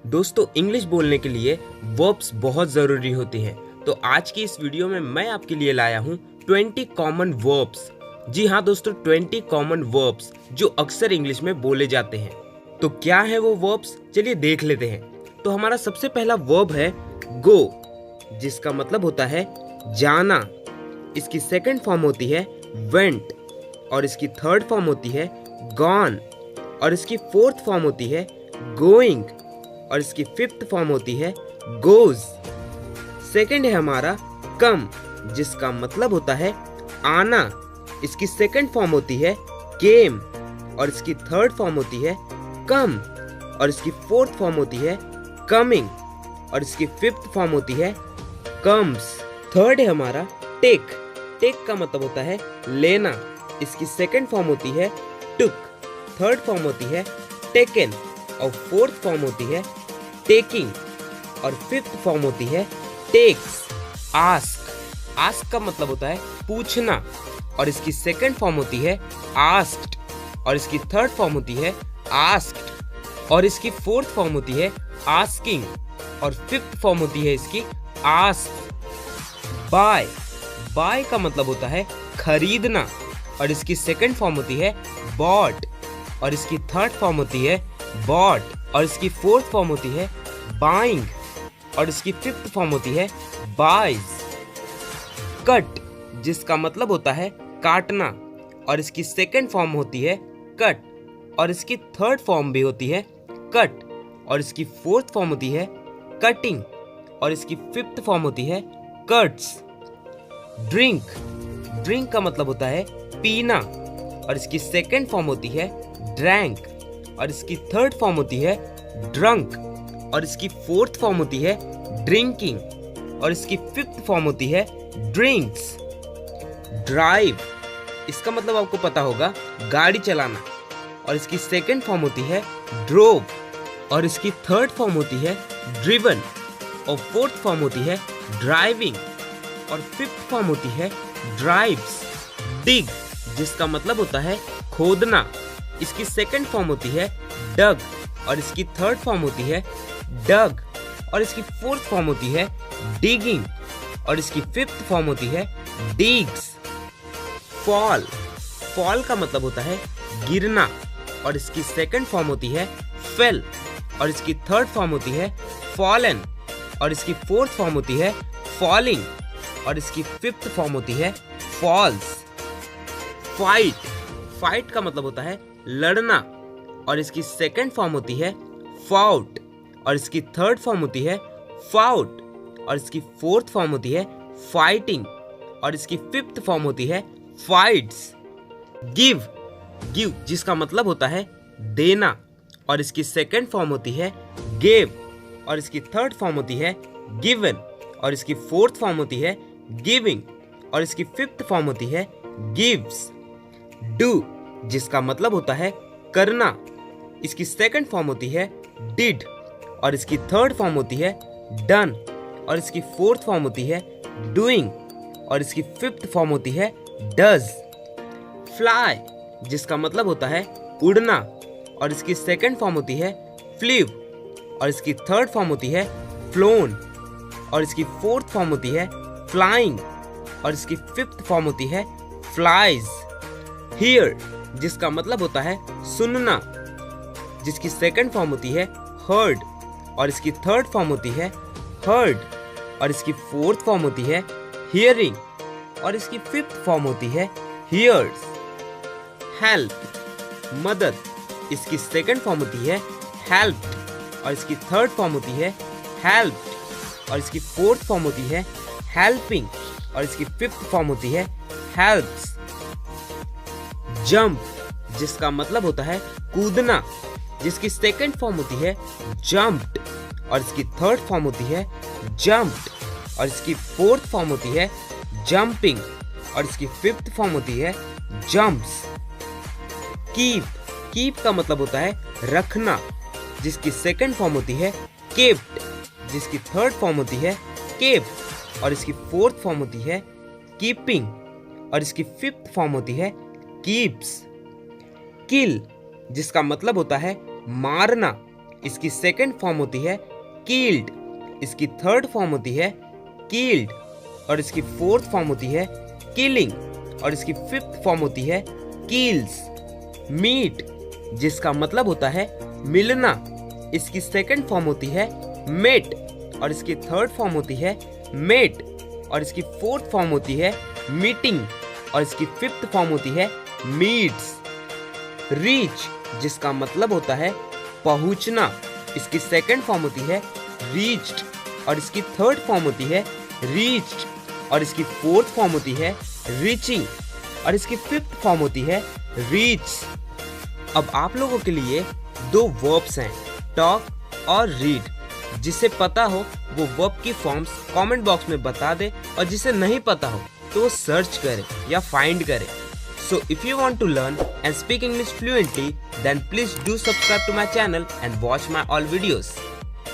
दोस्तों इंग्लिश बोलने के लिए वर्ब्स बहुत ज़रूरी होती हैं। तो आज की इस वीडियो में मैं आपके लिए लाया हूँ 20 कॉमन वर्ब्स। जी हाँ दोस्तों, 20 कॉमन वर्ब्स जो अक्सर इंग्लिश में बोले जाते हैं। तो क्या है वो वर्ब्स, चलिए देख लेते हैं। तो हमारा सबसे पहला वर्ब है गो, जिसका मतलब होता है जाना। इसकी सेकंड फॉर्म होती है वेंट, और इसकी थर्ड फॉर्म होती है गॉन, और इसकी फोर्थ फॉर्म होती है गोइंग, और इसकी फिफ्थ फॉर्म होती है गोज। सेकंड है हमारा कम, जिसका मतलब होता है आना। इसकी सेकंड फॉर्म होती है केम, और इसकी थर्ड फॉर्म होती है कम, और इसकी फोर्थ फॉर्म होती है कमिंग, और इसकी फिफ्थ फॉर्म होती है कम्स। थर्ड है हमारा टेक। टेक का मतलब होता है लेना। इसकी सेकंड फॉर्म होती है टुक, थर्ड फॉर्म होती है टेकन, और फोर्थ फॉर्म होती है टेकिंग, और फिफ्थ फॉर्म होती है टेक्स। आस्क। आस्क का मतलब होता है पूछना, और इसकी सेकंड फॉर्म होती है आस्क्ड, और इसकी थर्ड फॉर्म होती है आस्क्ड, और इसकी फोर्थ फॉर्म होती है आस्किंग, और फिफ्थ फॉर्म होती है इसकी आस्क। बाय। बाय का मतलब होता है खरीदना, और इसकी सेकंड फॉर्म होती है बॉट, और इसकी थर्ड फॉर्म होती है बॉट, और इसकी फोर्थ फॉर्म होती है बाइंग, और इसकी फिफ्थ फॉर्म होती है बाइज। कट, जिसका मतलब होता है काटना, और इसकी सेकंड फॉर्म होती है कट, और इसकी थर्ड फॉर्म भी होती है कट, और इसकी फोर्थ फॉर्म होती है कटिंग, और इसकी फिफ्थ फॉर्म होती है कट्स। ड्रिंक। ड्रिंक का मतलब होता है पीना, और इसकी सेकंड फॉर्म होती है ड्रैंक, और इसकी थर्ड फॉर्म होती है ड्रंक, और इसकी फोर्थ फॉर्म होती है ड्रिंकिंग, और इसकी फिफ्थ फॉर्म होती है ड्रिंक्स। ड्राइव। इसका मतलब आपको पता होगा गाड़ी चलाना, और इसकी सेकंड फॉर्म होती है ड्रोव, और इसकी थर्ड फॉर्म होती है ड्रिवन, और फोर्थ फॉर्म होती है ड्राइविंग, और फिफ्थ फॉर्म होती है ड्राइव्स। डिग, जिसका मतलब होता है खोदना। इसकी सेकंड फॉर्म होती है डग, और इसकी थर्ड फॉर्म होती है डग, और इसकी फोर्थ फॉर्म होती है डिगिंग, और इसकी फिफ्थ फॉर्म होती है डिग्स। फॉल। फॉल का मतलब होता है गिरना, और इसकी सेकंड फॉर्म होती है फेल, और इसकी थर्ड फॉर्म होती है फॉलन, और इसकी फोर्थ फॉर्म होती है फॉलिंग, और इसकी फिफ्थ फॉर्म होती है फॉल्स। फाइट। फाइट का मतलब होता है लड़ना, और इसकी सेकंड फॉर्म होती है फाउट, और इसकी थर्ड फॉर्म होती है फाउट, और इसकी फोर्थ फॉर्म होती है फाइटिंग, और इसकी फिफ्थ फॉर्म होती है फाइट्स। गिव। गिव, जिसका मतलब होता है देना, और इसकी सेकंड फॉर्म होती है गिव, और इसकी थर्ड फॉर्म होती है गिवन, और इसकी फोर्थ फॉर्म होती है गिविंग, और इसकी फिफ्थ फॉर्म होती है गिव्स। डू, जिसका मतलब होता है करना। इसकी सेकंड फॉर्म होती है डिड, और इसकी थर्ड फॉर्म होती है डन, और इसकी फोर्थ फॉर्म होती है डूइंग, और इसकी फिफ्थ फॉर्म होती है डज। फ्लाई, जिसका मतलब होता है उड़ना, और इसकी सेकंड फॉर्म होती है फ्लीव, और इसकी थर्ड फॉर्म होती है फ्लोन, और इसकी फोर्थ फॉर्म होती है फ्लाइंग, और इसकी फिफ्थ फॉर्म होती है फ्लाइज। हियर, जिसका मतलब होता है सुनना। जिसकी सेकंड फॉर्म होती है हर्ड, और इसकी थर्ड फॉर्म होती है हर्ड, और इसकी फोर्थ फॉर्म होती है हियरिंग, और इसकी फिफ्थ फॉर्म होती है हियर्स। हेल्प, मदद। इसकी सेकंड फॉर्म होती है हेल्प्ड, और इसकी थर्ड फॉर्म होती है हेल्प्ड, और इसकी फोर्थ फॉर्म होती है हेल्पिंग, और इसकी फिफ्थ फॉर्म होती है हेल्प्स। जंप, जिसका मतलब होता है कूदना। जिसकी सेकंड फॉर्म होती है जंप्ड, और इसकी थर्ड फॉर्म होती है जंप्ड, और इसकी फोर्थ फॉर्म होती है जंपिंग, और इसकी फिफ्थ फॉर्म होती है जंप्स। कीप। कीप का मतलब होता है रखना। जिसकी सेकंड फॉर्म होती है केप्ड, जिसकी थर्ड फॉर्म होती है केप्ड, और इसकी फोर्थ फॉर्म होती है कीपिंग, और इसकी फिफ्थ फॉर्म होती है कीप्स। किल, जिसका मतलब होता है मारना। इसकी सेकंड फॉर्म होती है कील्ड, इसकी थर्ड फॉर्म होती है कील्ड, और इसकी फोर्थ फॉर्म होती है किलिंग, और इसकी फिफ्थ फॉर्म होती है कील्स। मीट, जिसका मतलब होता है मिलना, इसकी सेकंड फॉर्म होती है मेट, और इसकी थर्ड फॉर्म होती है मेट, और इसकी फोर्थ फॉर्म होती है मीटिंग, और इसकी फिफ्थ फॉर्म होती है मीट्स। रीच, जिसका मतलब होता है पहुंचना, इसकी सेकंड फॉर्म होती है रीच्ड, और इसकी थर्ड फॉर्म होती है रीच्ड, और इसकी फोर्थ फॉर्म होती है रीचिंग, और इसकी फिफ्थ फॉर्म होती है रीच। अब आप लोगों के लिए दो वर्ब्स हैं, टॉक और रीड। जिसे पता हो वो वर्ब की फॉर्म्स कमेंट बॉक्स में बता दे, और जिसे नहीं पता हो तो वो सर्च करे या फाइंड करे। So if you want to learn and speak English fluently, then please do subscribe to my channel and watch my all videos.